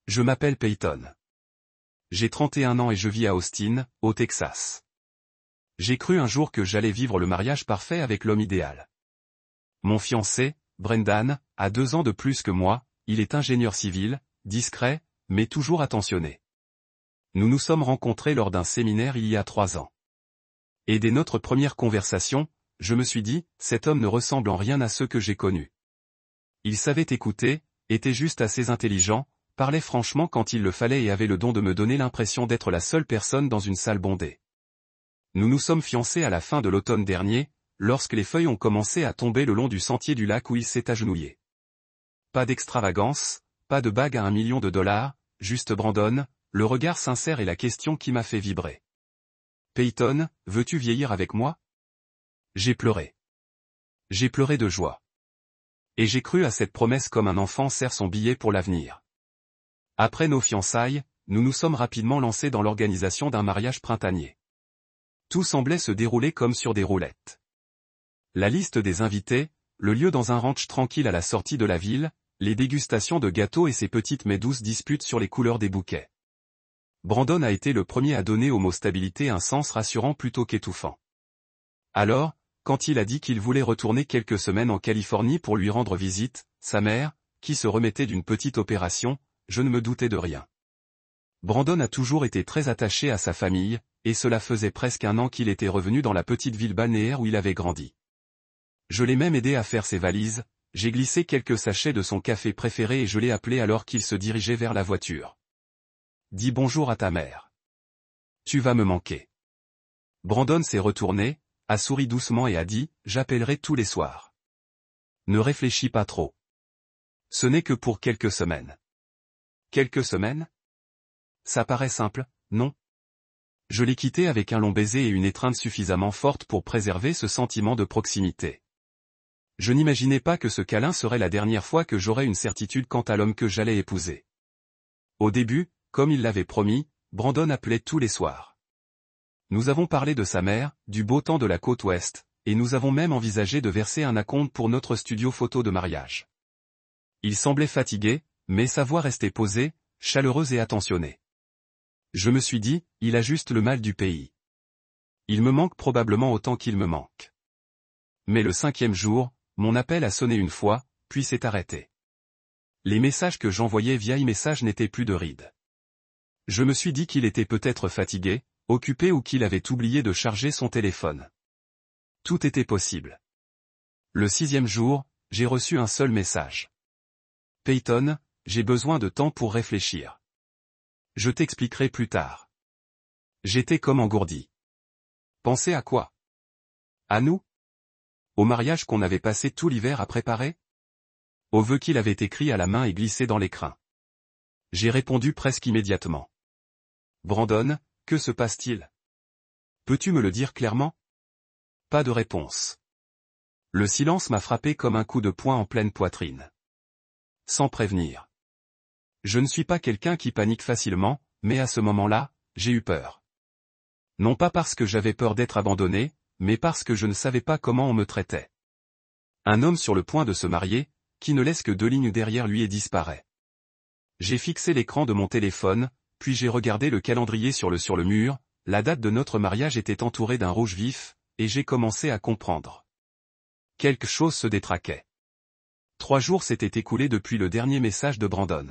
Je m'appelle Peyton. J'ai 31 ans et je vis à Austin, au Texas. J'ai cru un jour que j'allais vivre le mariage parfait avec l'homme idéal. Mon fiancé, Brendan, a 2 ans de plus que moi, il est ingénieur civil, discret, mais toujours attentionné. Nous nous sommes rencontrés lors d'un séminaire il y a 3 ans. Et dès notre première conversation, je me suis dit, cet homme ne ressemble en rien à ceux que j'ai connus. Il savait écouter, était juste assez intelligent, parlait franchement quand il le fallait et avait le don de me donner l'impression d'être la seule personne dans une salle bondée. Nous nous sommes fiancés à la fin de l'automne dernier, lorsque les feuilles ont commencé à tomber le long du sentier du lac où il s'est agenouillé. Pas d'extravagance, pas de bague à $1 million, juste Brandon, le regard sincère et la question qui m'a fait vibrer. Peyton, veux-tu vieillir avec moi? J'ai pleuré. J'ai pleuré de joie. Et j'ai cru à cette promesse comme un enfant serre son billet pour l'avenir. Après nos fiançailles, nous nous sommes rapidement lancés dans l'organisation d'un mariage printanier. Tout semblait se dérouler comme sur des roulettes. La liste des invités, le lieu dans un ranch tranquille à la sortie de la ville, les dégustations de gâteaux et ces petites mais douces disputes sur les couleurs des bouquets. Brandon a été le premier à donner au mot stabilité un sens rassurant plutôt qu'étouffant. Alors, quand il a dit qu'il voulait retourner quelques semaines en Californie pour lui rendre visite, sa mère, qui se remettait d'une petite opération, je ne me doutais de rien. Brandon a toujours été très attaché à sa famille, et cela faisait presque 1 an qu'il était revenu dans la petite ville balnéaire où il avait grandi. Je l'ai même aidé à faire ses valises, j'ai glissé quelques sachets de son café préféré et je l'ai appelé alors qu'il se dirigeait vers la voiture. Dis bonjour à ta mère. Tu vas me manquer. Brandon s'est retourné, a souri doucement et a dit, j'appellerai tous les soirs. Ne réfléchis pas trop. Ce n'est que pour quelques semaines. Quelques semaines? Ça paraît simple, non? Je l'ai quitté avec un long baiser et une étreinte suffisamment forte pour préserver ce sentiment de proximité. Je n'imaginais pas que ce câlin serait la dernière fois que j'aurais une certitude quant à l'homme que j'allais épouser. Au début, comme il l'avait promis, Brandon appelait tous les soirs. Nous avons parlé de sa mère, du beau temps de la côte ouest, et nous avons même envisagé de verser un acompte pour notre studio photo de mariage. Il semblait fatigué, mais sa voix restait posée, chaleureuse et attentionnée. Je me suis dit, il a juste le mal du pays. Il me manque probablement autant qu'il me manque. Mais le 5e jour, mon appel a sonné une fois, puis s'est arrêté. Les messages que j'envoyais via e-message n'étaient plus de ride. Je me suis dit qu'il était peut-être fatigué, occupé ou qu'il avait oublié de charger son téléphone. Tout était possible. Le 6e jour, j'ai reçu un seul message. Peyton, j'ai besoin de temps pour réfléchir. Je t'expliquerai plus tard. J'étais comme engourdi. Penser à quoi? À nous? Au mariage qu'on avait passé tout l'hiver à préparer? Aux vœux qu'il avait écrits à la main et glissés dans l'écrin. J'ai répondu presque immédiatement. Brandon, que se passe-t-il? Peux-tu me le dire clairement? Pas de réponse. Le silence m'a frappé comme un coup de poing en pleine poitrine. Sans prévenir. Je ne suis pas quelqu'un qui panique facilement, mais à ce moment-là, j'ai eu peur. Non pas parce que j'avais peur d'être abandonné, mais parce que je ne savais pas comment on me traitait. Un homme sur le point de se marier, qui ne laisse que 2 lignes derrière lui et disparaît. J'ai fixé l'écran de mon téléphone, puis j'ai regardé le calendrier sur le mur, la date de notre mariage était entourée d'un rouge vif, et j'ai commencé à comprendre. Quelque chose se détraquait. 3 jours s'étaient écoulés depuis le dernier message de Brandon.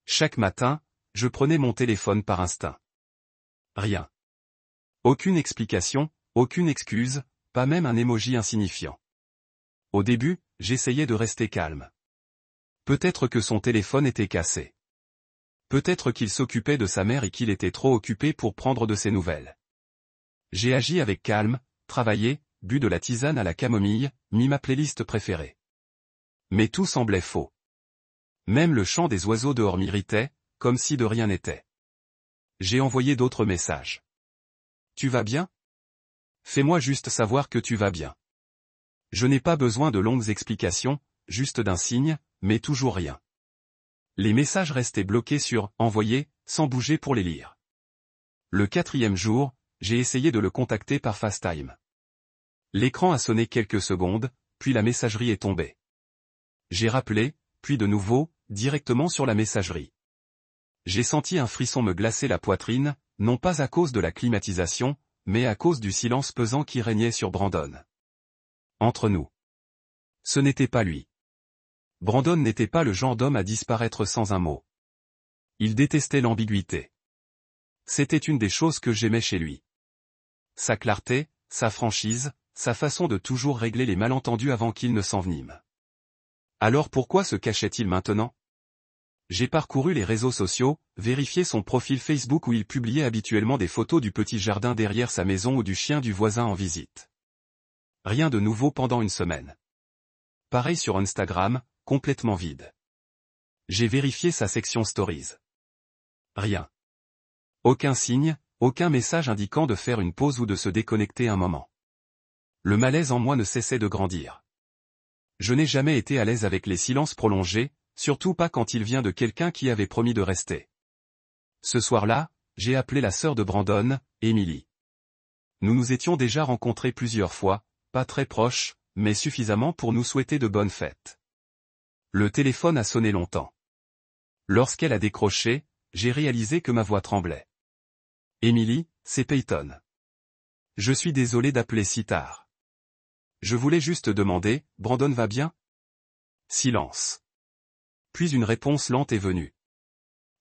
Chaque matin, je prenais mon téléphone par instinct. Rien. Aucune explication, aucune excuse, pas même un emoji insignifiant. Au début, j'essayais de rester calme. Peut-être que son téléphone était cassé. Peut-être qu'il s'occupait de sa mère et qu'il était trop occupé pour prendre de ses nouvelles. J'ai agi avec calme, travaillé, bu de la tisane à la camomille, mis ma playlist préférée. Mais tout semblait faux. Même le chant des oiseaux dehors m'irritait, comme si de rien n'était. J'ai envoyé d'autres messages. Tu vas bien? Fais-moi juste savoir que tu vas bien. Je n'ai pas besoin de longues explications, juste d'un signe, mais toujours rien. Les messages restaient bloqués sur « Envoyer » sans bouger pour les lire. Le 4e jour, j'ai essayé de le contacter par FaceTime. L'écran a sonné quelques secondes, puis la messagerie est tombée. J'ai rappelé, puis de nouveau, directement sur la messagerie. J'ai senti un frisson me glacer la poitrine, non pas à cause de la climatisation, mais à cause du silence pesant qui régnait sur Brandon. Entre nous. Ce n'était pas lui. Brandon n'était pas le genre d'homme à disparaître sans un mot. Il détestait l'ambiguïté. C'était une des choses que j'aimais chez lui. Sa clarté, sa franchise, sa façon de toujours régler les malentendus avant qu'ils ne s'enveniment. Alors pourquoi se cachait-il maintenant? J'ai parcouru les réseaux sociaux, vérifié son profil Facebook où il publiait habituellement des photos du petit jardin derrière sa maison ou du chien du voisin en visite. Rien de nouveau pendant une semaine. Pareil sur Instagram, complètement vide. J'ai vérifié sa section Stories. Rien. Aucun signe, aucun message indiquant de faire une pause ou de se déconnecter un moment. Le malaise en moi ne cessait de grandir. Je n'ai jamais été à l'aise avec les silences prolongés, surtout pas quand il vient de quelqu'un qui avait promis de rester. Ce soir-là, j'ai appelé la sœur de Brandon, Emily. Nous nous étions déjà rencontrés plusieurs fois, pas très proches, mais suffisamment pour nous souhaiter de bonnes fêtes. Le téléphone a sonné longtemps. Lorsqu'elle a décroché, j'ai réalisé que ma voix tremblait. Emily, c'est Peyton. Je suis désolé d'appeler si tard. Je voulais juste demander, Brandon va bien? Silence. Puis une réponse lente est venue.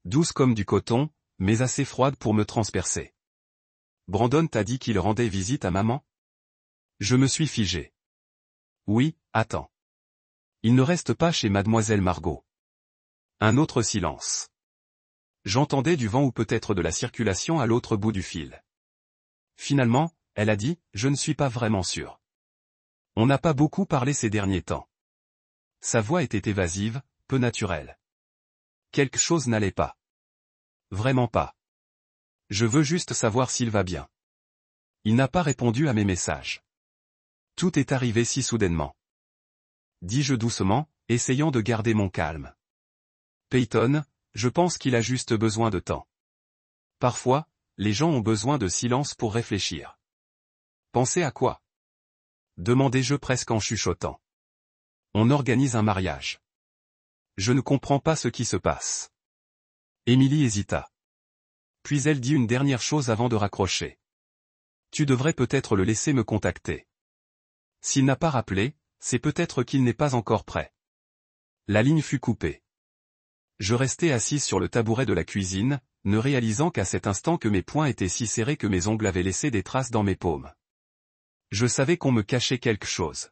Douce comme du coton, mais assez froide pour me transpercer. Brandon t'a dit qu'il rendait visite à maman? Je me suis figé. Oui, attends. Il ne reste pas chez mademoiselle Margot. Un autre silence. J'entendais du vent ou peut-être de la circulation à l'autre bout du fil. Finalement, elle a dit, je ne suis pas vraiment sûr. On n'a pas beaucoup parlé ces derniers temps. Sa voix était évasive, peu naturelle. Quelque chose n'allait pas. Vraiment pas. Je veux juste savoir s'il va bien. Il n'a pas répondu à mes messages. Tout est arrivé si soudainement. Dis-je doucement, essayant de garder mon calme. Peyton, je pense qu'il a juste besoin de temps. Parfois, les gens ont besoin de silence pour réfléchir. Pensez à quoi? Demandai-je presque en chuchotant. On organise un mariage. Je ne comprends pas ce qui se passe. Émilie hésita. Puis elle dit une dernière chose avant de raccrocher. Tu devrais peut-être le laisser me contacter. S'il n'a pas rappelé, c'est peut-être qu'il n'est pas encore prêt. La ligne fut coupée. Je restai assise sur le tabouret de la cuisine, ne réalisant qu'à cet instant que mes poings étaient si serrés que mes ongles avaient laissé des traces dans mes paumes. Je savais qu'on me cachait quelque chose.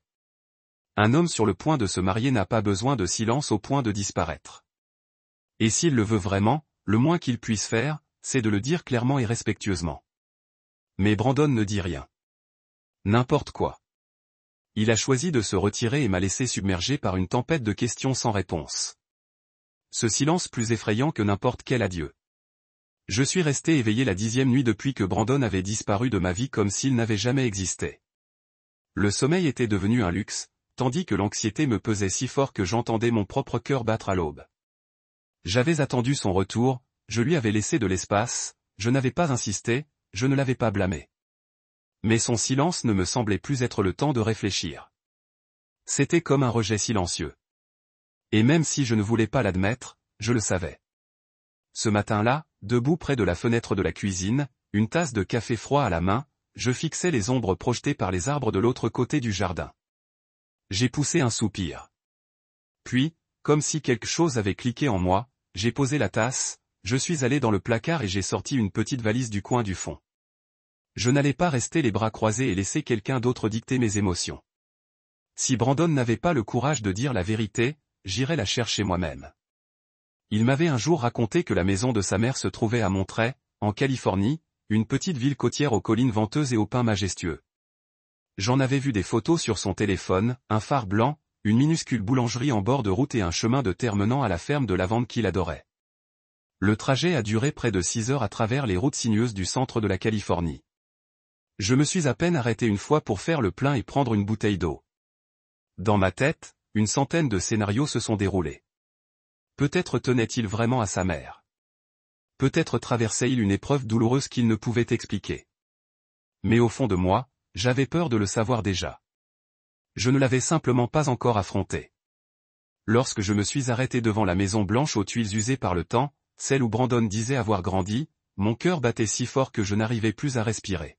Un homme sur le point de se marier n'a pas besoin de silence au point de disparaître. Et s'il le veut vraiment, le moins qu'il puisse faire, c'est de le dire clairement et respectueusement. Mais Brandon ne dit rien. N'importe quoi. Il a choisi de se retirer et m'a laissé submerger par une tempête de questions sans réponse. Ce silence plus effrayant que n'importe quel adieu. Je suis resté éveillé la 10e nuit depuis que Brandon avait disparu de ma vie comme s'il n'avait jamais existé. Le sommeil était devenu un luxe, tandis que l'anxiété me pesait si fort que j'entendais mon propre cœur battre à l'aube. J'avais attendu son retour, je lui avais laissé de l'espace, je n'avais pas insisté, je ne l'avais pas blâmé. Mais son silence ne me semblait plus être le temps de réfléchir. C'était comme un rejet silencieux. Et même si je ne voulais pas l'admettre, je le savais. Ce matin-là, debout près de la fenêtre de la cuisine, une tasse de café froid à la main, je fixais les ombres projetées par les arbres de l'autre côté du jardin. J'ai poussé un soupir. Puis, comme si quelque chose avait cliqué en moi, j'ai posé la tasse, je suis allé dans le placard et j'ai sorti une petite valise du coin du fond. Je n'allais pas rester les bras croisés et laisser quelqu'un d'autre dicter mes émotions. Si Brandon n'avait pas le courage de dire la vérité, j'irais la chercher moi-même. Il m'avait un jour raconté que la maison de sa mère se trouvait à Monterey, en Californie, une petite ville côtière aux collines venteuses et aux pins majestueux. J'en avais vu des photos sur son téléphone, un phare blanc, une minuscule boulangerie en bord de route et un chemin de terre menant à la ferme de lavande qu'il adorait. Le trajet a duré près de 6 heures à travers les routes sinueuses du centre de la Californie. Je me suis à peine arrêté une fois pour faire le plein et prendre une bouteille d'eau. Dans ma tête, une centaine de scénarios se sont déroulés. Peut-être tenait-il vraiment à sa mère. Peut-être traversait-il une épreuve douloureuse qu'il ne pouvait expliquer. Mais au fond de moi, j'avais peur de le savoir déjà. Je ne l'avais simplement pas encore affronté. Lorsque je me suis arrêté devant la Maison Blanche aux tuiles usées par le temps, celle où Brandon disait avoir grandi, mon cœur battait si fort que je n'arrivais plus à respirer.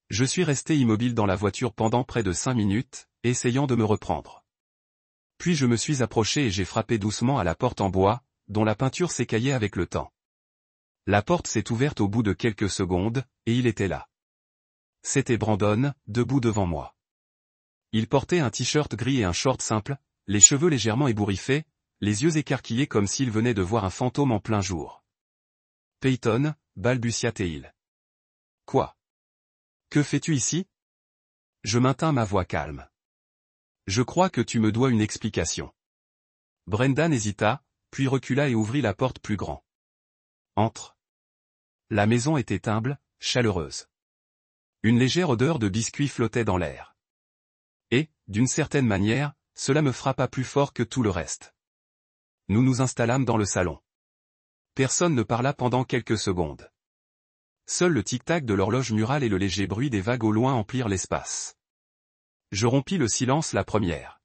Je suis resté immobile dans la voiture pendant près de 5 minutes, essayant de me reprendre. Puis je me suis approché et j'ai frappé doucement à la porte en bois, dont la peinture s'écaillait avec le temps. La porte s'est ouverte au bout de quelques secondes, et il était là. C'était Brandon, debout devant moi. Il portait un t-shirt gris et un short simple, les cheveux légèrement ébouriffés, les yeux écarquillés comme s'il venait de voir un fantôme en plein jour. « Peyton » balbutia-t-il. « Quoi ? Que fais-tu ici ?» Je maintins ma voix calme. « Je crois que tu me dois une explication. » Brendan hésita, puis recula et ouvrit la porte plus grand. « Entre. » La maison était humble, chaleureuse. Une légère odeur de biscuits flottait dans l'air. Et, d'une certaine manière, cela me frappa plus fort que tout le reste. Nous nous installâmes dans le salon. Personne ne parla pendant quelques secondes. Seul le tic-tac de l'horloge murale et le léger bruit des vagues au loin emplirent l'espace. Je rompis le silence la première.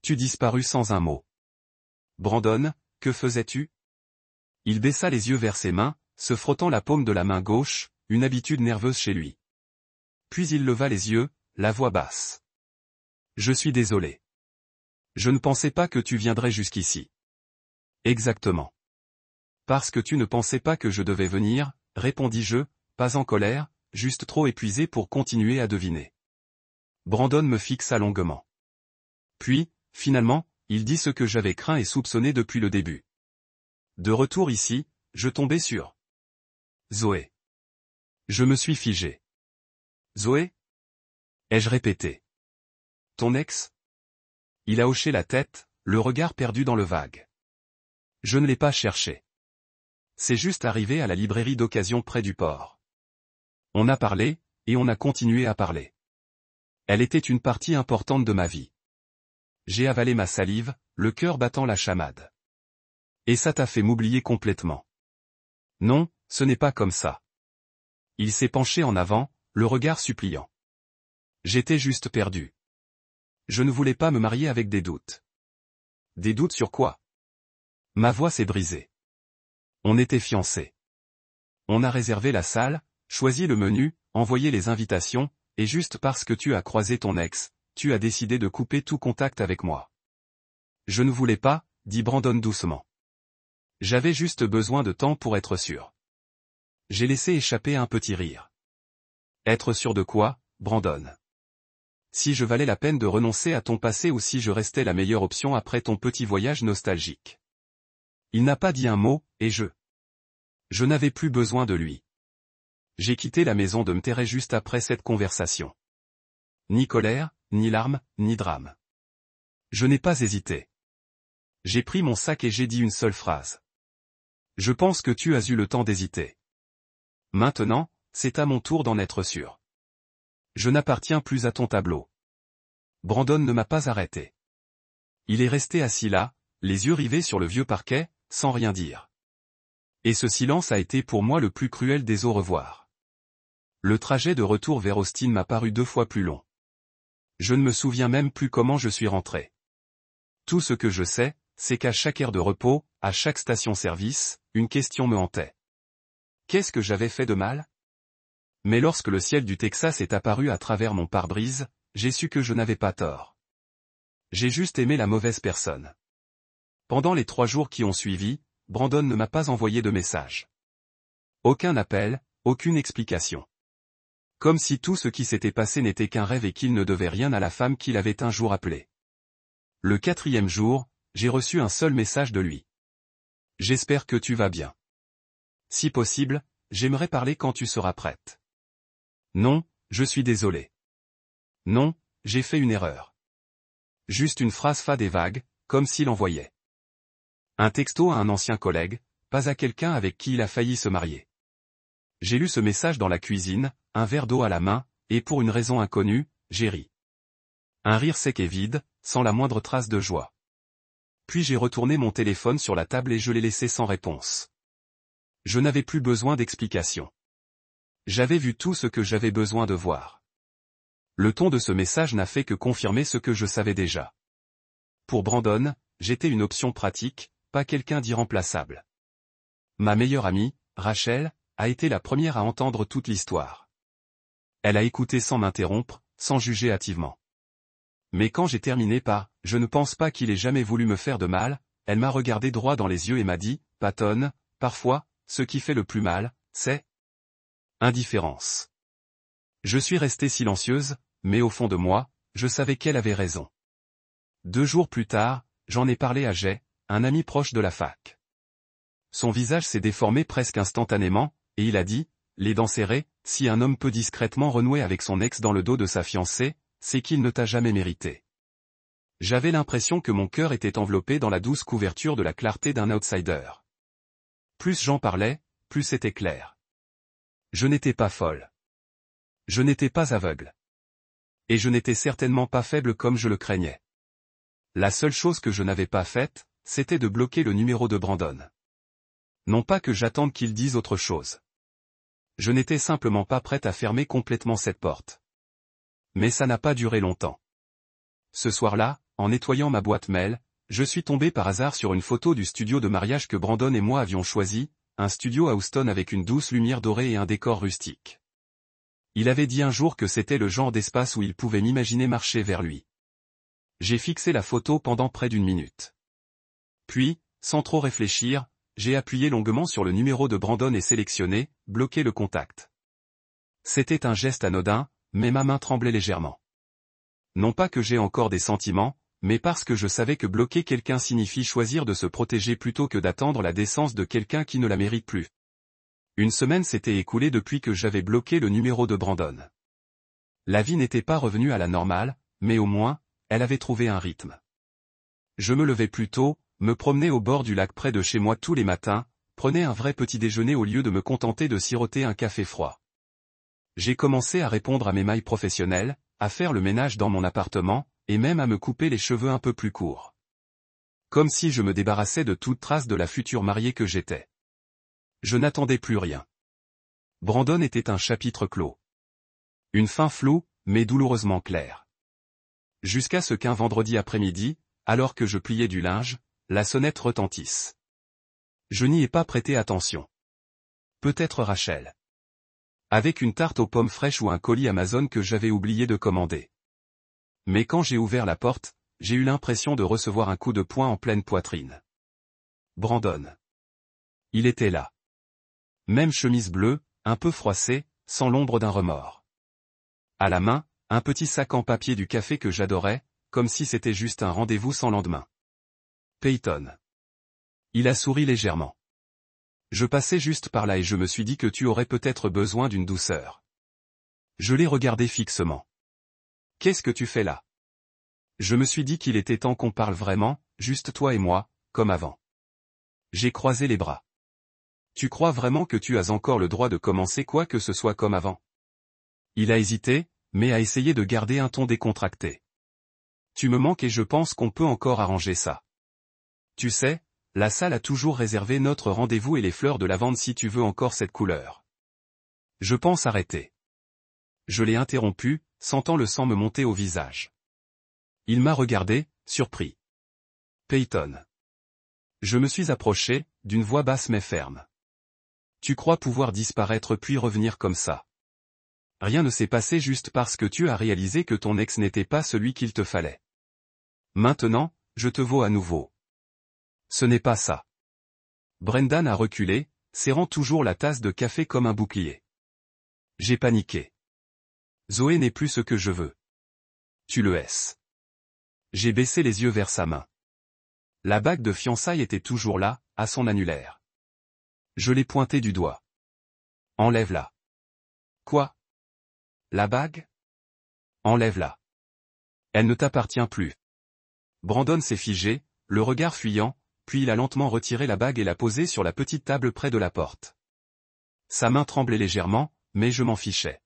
Tu disparus sans un mot. Brandon, que faisais-tu ? Il baissa les yeux vers ses mains, se frottant la paume de la main gauche, une habitude nerveuse chez lui. Puis il leva les yeux, la voix basse. Je suis désolé. Je ne pensais pas que tu viendrais jusqu'ici. Exactement. Parce que tu ne pensais pas que je devais venir, répondis-je, pas en colère, juste trop épuisé pour continuer à deviner. Brandon me fixa longuement. Puis, finalement, il dit ce que j'avais craint et soupçonné depuis le début. De retour ici, je tombais sur Zoé. Je me suis figé. Zoé ? Ai-je répété. Ton ex ? Il a hoché la tête, le regard perdu dans le vague. Je ne l'ai pas cherché. C'est juste arrivé à la librairie d'occasion près du port. On a parlé, et on a continué à parler. Elle était une partie importante de ma vie. J'ai avalé ma salive, le cœur battant la chamade. Et ça t'a fait m'oublier complètement. Non, ce n'est pas comme ça. Il s'est penché en avant, le regard suppliant. J'étais juste perdu. Je ne voulais pas me marier avec des doutes. Des doutes sur quoi ? Ma voix s'est brisée. On était fiancés. On a réservé la salle, choisi le menu, envoyé les invitations, et juste parce que tu as croisé ton ex, tu as décidé de couper tout contact avec moi. Je ne voulais pas, dit Brandon doucement. J'avais juste besoin de temps pour être sûr. J'ai laissé échapper un petit rire. Être sûr de quoi, Brandon ? Si je valais la peine de renoncer à ton passé ou si je restais la meilleure option après ton petit voyage nostalgique. Il n'a pas dit un mot, et je n'avais plus besoin de lui. J'ai quitté la maison de Mterre juste après cette conversation. Ni colère, ni larmes, ni drame. Je n'ai pas hésité. J'ai pris mon sac et j'ai dit une seule phrase. Je pense que tu as eu le temps d'hésiter. Maintenant, c'est à mon tour d'en être sûr. Je n'appartiens plus à ton tableau. Brandon ne m'a pas arrêté. Il est resté assis là, les yeux rivés sur le vieux parquet, sans rien dire. Et ce silence a été pour moi le plus cruel des au revoir. Le trajet de retour vers Austin m'a paru 2 fois plus long. Je ne me souviens même plus comment je suis rentré. Tout ce que je sais, c'est qu'à chaque aire de repos, à chaque station-service, une question me hantait. Qu'est-ce que j'avais fait de mal ? Mais lorsque le ciel du Texas est apparu à travers mon pare-brise, j'ai su que je n'avais pas tort. J'ai juste aimé la mauvaise personne. Pendant les 3 jours qui ont suivi, Brandon ne m'a pas envoyé de message. Aucun appel, aucune explication. Comme si tout ce qui s'était passé n'était qu'un rêve et qu'il ne devait rien à la femme qu'il avait un jour appelée. Le 4e jour, j'ai reçu un seul message de lui. J'espère que tu vas bien. Si possible, j'aimerais parler quand tu seras prête. Non, je suis désolé. Non, j'ai fait une erreur. Juste une phrase fade et vague, comme s'il envoyait un texto à un ancien collègue, pas à quelqu'un avec qui il a failli se marier. J'ai lu ce message dans la cuisine, un verre d'eau à la main, et pour une raison inconnue, j'ai ri. Un rire sec et vide, sans la moindre trace de joie. Puis j'ai retourné mon téléphone sur la table et je l'ai laissé sans réponse. Je n'avais plus besoin d'explication. J'avais vu tout ce que j'avais besoin de voir. Le ton de ce message n'a fait que confirmer ce que je savais déjà. Pour Brandon, j'étais une option pratique, pas quelqu'un d'irremplaçable. Ma meilleure amie, Rachel, a été la première à entendre toute l'histoire. Elle a écouté sans m'interrompre, sans juger hâtivement. Mais quand j'ai terminé par « Je ne pense pas qu'il ait jamais voulu me faire de mal », elle m'a regardé droit dans les yeux et m'a dit « Patton, parfois, ce qui fait le plus mal, c'est indifférence ». Je suis restée silencieuse, mais au fond de moi, je savais qu'elle avait raison. 2 jours plus tard, j'en ai parlé à Jay, un ami proche de la fac. Son visage s'est déformé presque instantanément, et il a dit, les dents serrées, si un homme peut discrètement renouer avec son ex dans le dos de sa fiancée, c'est qu'il ne t'a jamais mérité. J'avais l'impression que mon cœur était enveloppé dans la douce couverture de la clarté d'un outsider. Plus j'en parlais, plus c'était clair. Je n'étais pas folle. Je n'étais pas aveugle. Et je n'étais certainement pas faible comme je le craignais. La seule chose que je n'avais pas faite, c'était de bloquer le numéro de Brandon. Non pas que j'attende qu'il dise autre chose. Je n'étais simplement pas prête à fermer complètement cette porte. Mais ça n'a pas duré longtemps. Ce soir-là, en nettoyant ma boîte mail, je suis tombé par hasard sur une photo du studio de mariage que Brandon et moi avions choisi, un studio à Houston avec une douce lumière dorée et un décor rustique. Il avait dit un jour que c'était le genre d'espace où il pouvait m'imaginer marcher vers lui. J'ai fixé la photo pendant près d'1 minute. Puis, sans trop réfléchir, j'ai appuyé longuement sur le numéro de Brandon et sélectionné, bloqué le contact. C'était un geste anodin, mais ma main tremblait légèrement. Non pas que j'ai encore des sentiments, mais parce que je savais que bloquer quelqu'un signifie choisir de se protéger plutôt que d'attendre la décence de quelqu'un qui ne la mérite plus. 1 semaine s'était écoulée depuis que j'avais bloqué le numéro de Brandon. La vie n'était pas revenue à la normale, mais au moins, elle avait trouvé un rythme. Je me levais plus tôt, me promenais au bord du lac près de chez moi tous les matins, prenais un vrai petit déjeuner au lieu de me contenter de siroter un café froid. J'ai commencé à répondre à mes mails professionnels, à faire le ménage dans mon appartement, et même à me couper les cheveux un peu plus courts. Comme si je me débarrassais de toute trace de la future mariée que j'étais. Je n'attendais plus rien. Brandon était un chapitre clos. Une fin floue, mais douloureusement claire. Jusqu'à ce qu'un vendredi après-midi, alors que je pliais du linge, la sonnette retentisse. Je n'y ai pas prêté attention. Peut-être Rachel. Avec une tarte aux pommes fraîches ou un colis Amazon que j'avais oublié de commander. Mais quand j'ai ouvert la porte, j'ai eu l'impression de recevoir un coup de poing en pleine poitrine. Brandon. Il était là. Même chemise bleue, un peu froissée, sans l'ombre d'un remords. À la main, un petit sac en papier du café que j'adorais, comme si c'était juste un rendez-vous sans lendemain. Peyton. Il a souri légèrement. Je passais juste par là et je me suis dit que tu aurais peut-être besoin d'une douceur. Je l'ai regardé fixement. Qu'est-ce que tu fais là? Je me suis dit qu'il était temps qu'on parle vraiment, juste toi et moi, comme avant. J'ai croisé les bras. Tu crois vraiment que tu as encore le droit de commencer quoi que ce soit comme avant? Il a hésité, mais a essayé de garder un ton décontracté. Tu me manques et je pense qu'on peut encore arranger ça. Tu sais, la salle a toujours réservé notre rendez-vous et les fleurs de lavande si tu veux encore cette couleur. Je pense arrêter. Je l'ai interrompu, sentant le sang me monter au visage. Il m'a regardé, surpris. Peyton. Je me suis approché, d'une voix basse mais ferme. Tu crois pouvoir disparaître puis revenir comme ça? Rien ne s'est passé juste parce que tu as réalisé que ton ex n'était pas celui qu'il te fallait. Maintenant, je te vaux à nouveau. Ce n'est pas ça. Brendan a reculé, serrant toujours la tasse de café comme un bouclier. J'ai paniqué. Zoé n'est plus ce que je veux. Tu le hais. J'ai baissé les yeux vers sa main. La bague de fiançailles était toujours là, à son annulaire. Je l'ai pointée du doigt. Enlève-la. Quoi? La bague? Enlève-la. Elle ne t'appartient plus. Brandon s'est figé, le regard fuyant, puis il a lentement retiré la bague et l'a posée sur la petite table près de la porte. Sa main tremblait légèrement, mais je m'en fichais.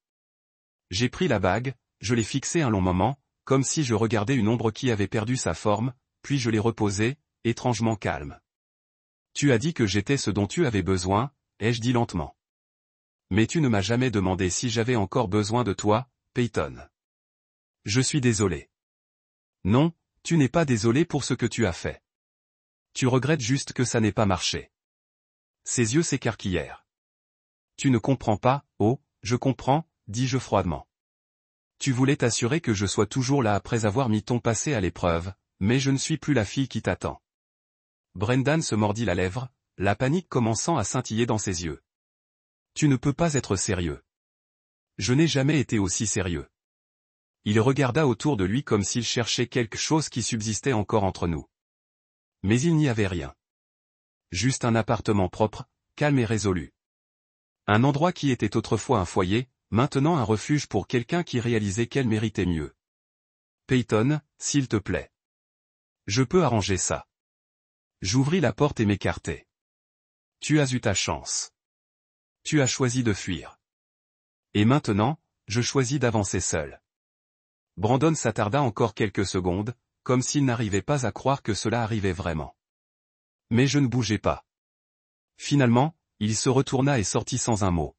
J'ai pris la bague, je l'ai fixée un long moment, comme si je regardais une ombre qui avait perdu sa forme, puis je l'ai reposée, étrangement calme. Tu as dit que j'étais ce dont tu avais besoin, ai-je dit lentement. Mais tu ne m'as jamais demandé si j'avais encore besoin de toi, Peyton. Je suis désolé. Non, tu n'es pas désolé pour ce que tu as fait. Tu regrettes juste que ça n'ait pas marché. Ses yeux s'écarquillèrent. Tu ne comprends pas, oh, je comprends, dis-je froidement. Tu voulais t'assurer que je sois toujours là après avoir mis ton passé à l'épreuve, mais je ne suis plus la fille qui t'attend. Brendan se mordit la lèvre, la panique commençant à scintiller dans ses yeux. Tu ne peux pas être sérieux. Je n'ai jamais été aussi sérieux. Il regarda autour de lui comme s'il cherchait quelque chose qui subsistait encore entre nous. Mais il n'y avait rien. Juste un appartement propre, calme et résolu. Un endroit qui était autrefois un foyer, maintenant un refuge pour quelqu'un qui réalisait qu'elle méritait mieux. Peyton, s'il te plaît. Je peux arranger ça. J'ouvris la porte et m'écartai. Tu as eu ta chance. Tu as choisi de fuir. Et maintenant, je choisis d'avancer seul. Brandon s'attarda encore quelques secondes, comme s'il n'arrivait pas à croire que cela arrivait vraiment. Mais je ne bougeais pas. Finalement, il se retourna et sortit sans un mot.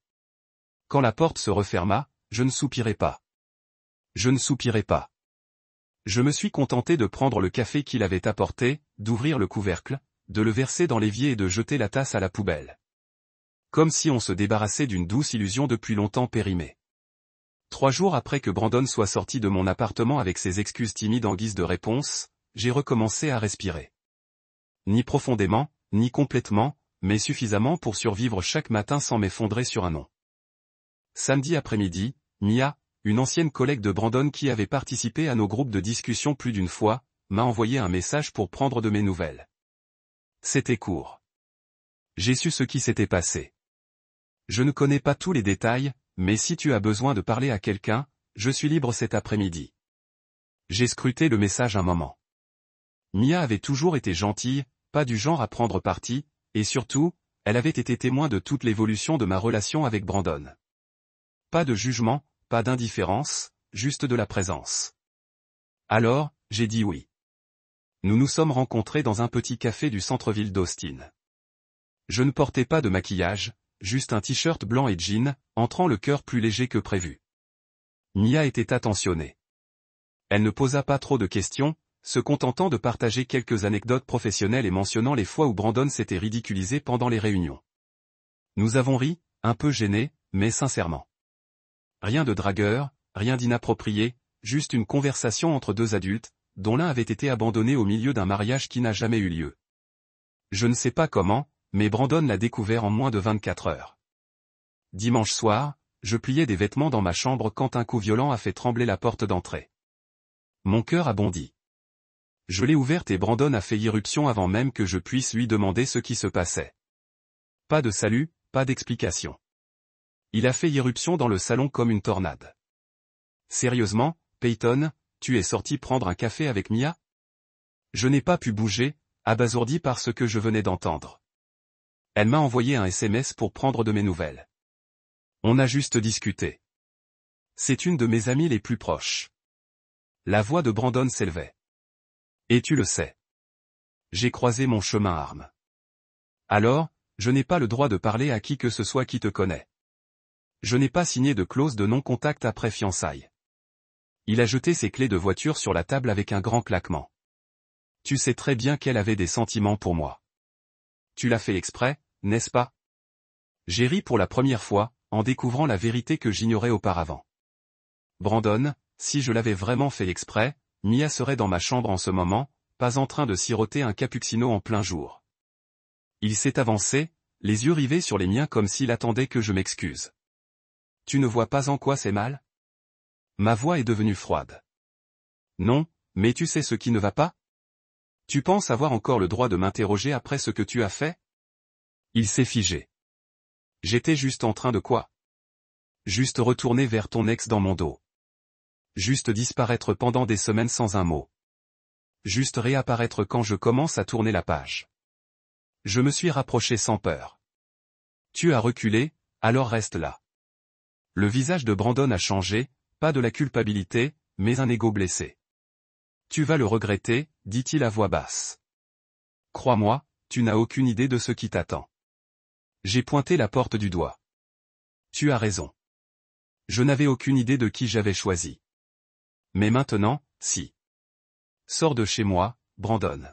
Quand la porte se referma, je ne soupirai pas. Je ne soupirai pas. Je me suis contenté de prendre le café qu'il avait apporté, d'ouvrir le couvercle, de le verser dans l'évier et de jeter la tasse à la poubelle. Comme si on se débarrassait d'une douce illusion depuis longtemps périmée. 3 jours après que Brandon soit sorti de mon appartement avec ses excuses timides en guise de réponse, j'ai recommencé à respirer. Ni profondément, ni complètement, mais suffisamment pour survivre chaque matin sans m'effondrer sur un nom. Samedi après-midi, Mia, une ancienne collègue de Brandon qui avait participé à nos groupes de discussion plus d'une fois, m'a envoyé un message pour prendre de mes nouvelles. C'était court. J'ai su ce qui s'était passé. Je ne connais pas tous les détails, mais si tu as besoin de parler à quelqu'un, je suis libre cet après-midi. J'ai scruté le message un moment. Mia avait toujours été gentille, pas du genre à prendre parti, et surtout, elle avait été témoin de toute l'évolution de ma relation avec Brandon. Pas de jugement, pas d'indifférence, juste de la présence. Alors, j'ai dit oui. Nous nous sommes rencontrés dans un petit café du centre-ville d'Austin. Je ne portais pas de maquillage, juste un t-shirt blanc et jean, entrant le cœur plus léger que prévu. Mia était attentionnée. Elle ne posa pas trop de questions, se contentant de partager quelques anecdotes professionnelles et mentionnant les fois où Brandon s'était ridiculisé pendant les réunions. Nous avons ri, un peu gênés, mais sincèrement. Rien de dragueur, rien d'inapproprié, juste une conversation entre deux adultes, dont l'un avait été abandonné au milieu d'un mariage qui n'a jamais eu lieu. Je ne sais pas comment, mais Brandon l'a découvert en moins de 24 heures. Dimanche soir, je pliais des vêtements dans ma chambre quand un coup violent a fait trembler la porte d'entrée. Mon cœur a bondi. Je l'ai ouverte et Brandon a fait irruption avant même que je puisse lui demander ce qui se passait. Pas de salut, pas d'explication. Il a fait irruption dans le salon comme une tornade. Sérieusement, Peyton, tu es sorti prendre un café avec Mia? Je n'ai pas pu bouger, abasourdi par ce que je venais d'entendre. Elle m'a envoyé un SMS pour prendre de mes nouvelles. On a juste discuté. C'est une de mes amies les plus proches. La voix de Brandon s'élevait. Et tu le sais. J'ai croisé mon chemin arme. Alors, je n'ai pas le droit de parler à qui que ce soit qui te connaît. Je n'ai pas signé de clause de non-contact après fiançailles. Il a jeté ses clés de voiture sur la table avec un grand claquement. Tu sais très bien qu'elle avait des sentiments pour moi. Tu l'as fait exprès, n'est-ce pas? J'ai ri pour la première fois, en découvrant la vérité que j'ignorais auparavant. Brandon, si je l'avais vraiment fait exprès, Mia serait dans ma chambre en ce moment, pas en train de siroter un cappuccino en plein jour. Il s'est avancé, les yeux rivés sur les miens comme s'il attendait que je m'excuse. Tu ne vois pas en quoi c'est mal? Ma voix est devenue froide. Non, mais tu sais ce qui ne va pas? Tu penses avoir encore le droit de m'interroger après ce que tu as fait? Il s'est figé. J'étais juste en train de quoi? Juste retourner vers ton ex dans mon dos. Juste disparaître pendant des semaines sans un mot. Juste réapparaître quand je commence à tourner la page. Je me suis rapproché sans peur. Tu as reculé, alors reste là. Le visage de Brandon a changé, pas de la culpabilité, mais un ego blessé. Tu vas le regretter, dit-il à voix basse. Crois-moi, tu n'as aucune idée de ce qui t'attend. J'ai pointé la porte du doigt. Tu as raison. Je n'avais aucune idée de qui j'avais choisi. Mais maintenant, si. Sors de chez moi, Brandon.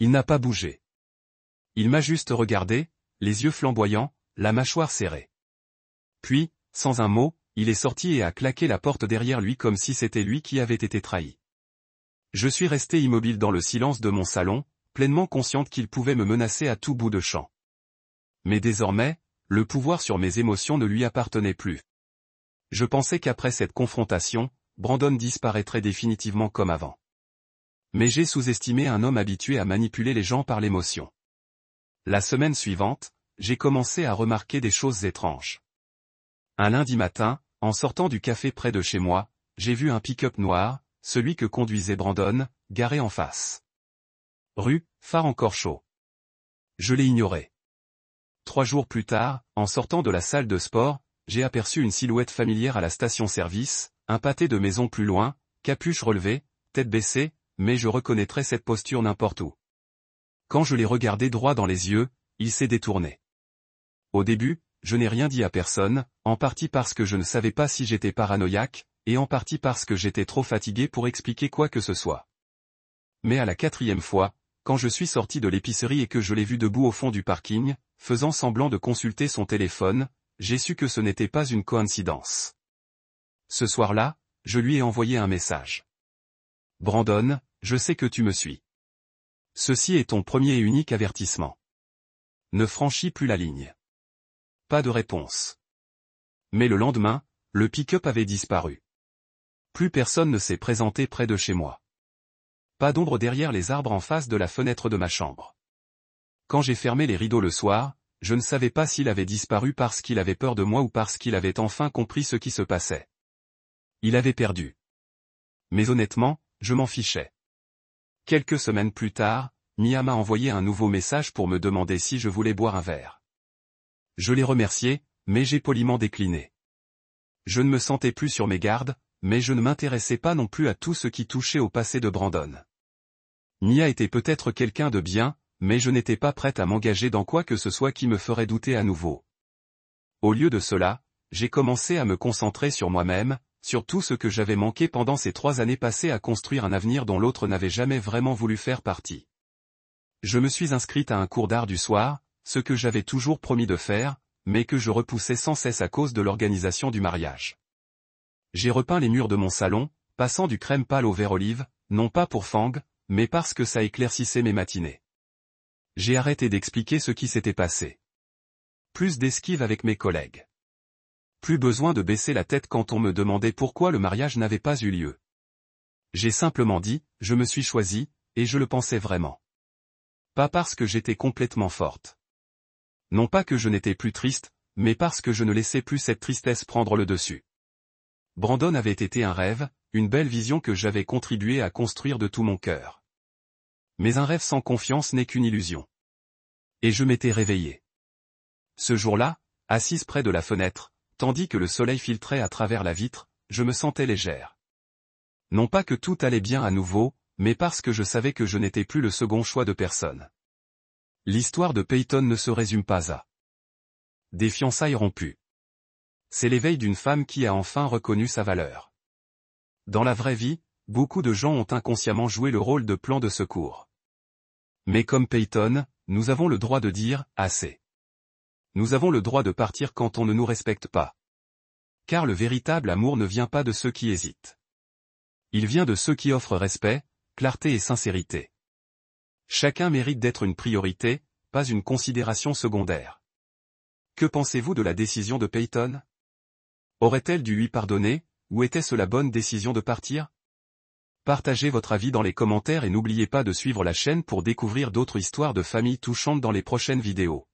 Il n'a pas bougé. Il m'a juste regardé, les yeux flamboyants, la mâchoire serrée. Puis, sans un mot, il est sorti et a claqué la porte derrière lui comme si c'était lui qui avait été trahi. Je suis resté immobile dans le silence de mon salon, pleinement consciente qu'il pouvait me menacer à tout bout de champ. Mais désormais, le pouvoir sur mes émotions ne lui appartenait plus. Je pensais qu'après cette confrontation, Brandon disparaîtrait définitivement comme avant. Mais j'ai sous-estimé un homme habitué à manipuler les gens par l'émotion. La semaine suivante, j'ai commencé à remarquer des choses étranges. Un lundi matin, en sortant du café près de chez moi, j'ai vu un pick-up noir, celui que conduisait Brandon, garé en face. Rue, phare encore chaud. Je l'ai ignoré. 3 jours plus tard, en sortant de la salle de sport, j'ai aperçu une silhouette familière à la station-service, un pâté de maison plus loin, capuche relevée, tête baissée, mais je reconnaîtrais cette posture n'importe où. Quand je l'ai regardé droit dans les yeux, il s'est détourné. Au début, je n'ai rien dit à personne, en partie parce que je ne savais pas si j'étais paranoïaque, et en partie parce que j'étais trop fatigué pour expliquer quoi que ce soit. Mais à la 4e fois, quand je suis sorti de l'épicerie et que je l'ai vu debout au fond du parking, faisant semblant de consulter son téléphone, j'ai su que ce n'était pas une coïncidence. Ce soir-là, je lui ai envoyé un message. Brandon, je sais que tu me suis. Ceci est ton premier et unique avertissement. Ne franchis plus la ligne. Pas de réponse. Mais le lendemain, le pick-up avait disparu. Plus personne ne s'est présenté près de chez moi. Pas d'ombre derrière les arbres en face de la fenêtre de ma chambre. Quand j'ai fermé les rideaux le soir, je ne savais pas s'il avait disparu parce qu'il avait peur de moi ou parce qu'il avait enfin compris ce qui se passait. Il avait perdu. Mais honnêtement, je m'en fichais. Quelques semaines plus tard, Mia m'a envoyé un nouveau message pour me demander si je voulais boire un verre. Je l'ai remercié, mais j'ai poliment décliné. Je ne me sentais plus sur mes gardes, mais je ne m'intéressais pas non plus à tout ce qui touchait au passé de Brandon. Mia était peut-être quelqu'un de bien, mais je n'étais pas prête à m'engager dans quoi que ce soit qui me ferait douter à nouveau. Au lieu de cela, j'ai commencé à me concentrer sur moi-même, sur tout ce que j'avais manqué pendant ces 3 années passées à construire un avenir dont l'autre n'avait jamais vraiment voulu faire partie. Je me suis inscrite à un cours d'art du soir, ce que j'avais toujours promis de faire, mais que je repoussais sans cesse à cause de l'organisation du mariage. J'ai repeint les murs de mon salon, passant du crème pâle au vert olive, non pas pour Fang, mais parce que ça éclaircissait mes matinées. J'ai arrêté d'expliquer ce qui s'était passé. Plus d'esquive avec mes collègues. Plus besoin de baisser la tête quand on me demandait pourquoi le mariage n'avait pas eu lieu. J'ai simplement dit, je me suis choisie, et je le pensais vraiment. Pas parce que j'étais complètement forte. Non pas que je n'étais plus triste, mais parce que je ne laissais plus cette tristesse prendre le dessus. Brandon avait été un rêve, une belle vision que j'avais contribué à construire de tout mon cœur. Mais un rêve sans confiance n'est qu'une illusion. Et je m'étais réveillé. Ce jour-là, assise près de la fenêtre, tandis que le soleil filtrait à travers la vitre, je me sentais légère. Non pas que tout allait bien à nouveau, mais parce que je savais que je n'étais plus le second choix de personne. L'histoire de Peyton ne se résume pas à des fiançailles rompues. C'est l'éveil d'une femme qui a enfin reconnu sa valeur. Dans la vraie vie, beaucoup de gens ont inconsciemment joué le rôle de plan de secours. Mais comme Peyton, nous avons le droit de dire « assez ». Nous avons le droit de partir quand on ne nous respecte pas. Car le véritable amour ne vient pas de ceux qui hésitent. Il vient de ceux qui offrent respect, clarté et sincérité. Chacun mérite d'être une priorité, pas une considération secondaire. Que pensez-vous de la décision de Peyton? Aurait-elle dû lui pardonner, ou était-ce la bonne décision de partir? Partagez votre avis dans les commentaires et n'oubliez pas de suivre la chaîne pour découvrir d'autres histoires de famille touchantes dans les prochaines vidéos.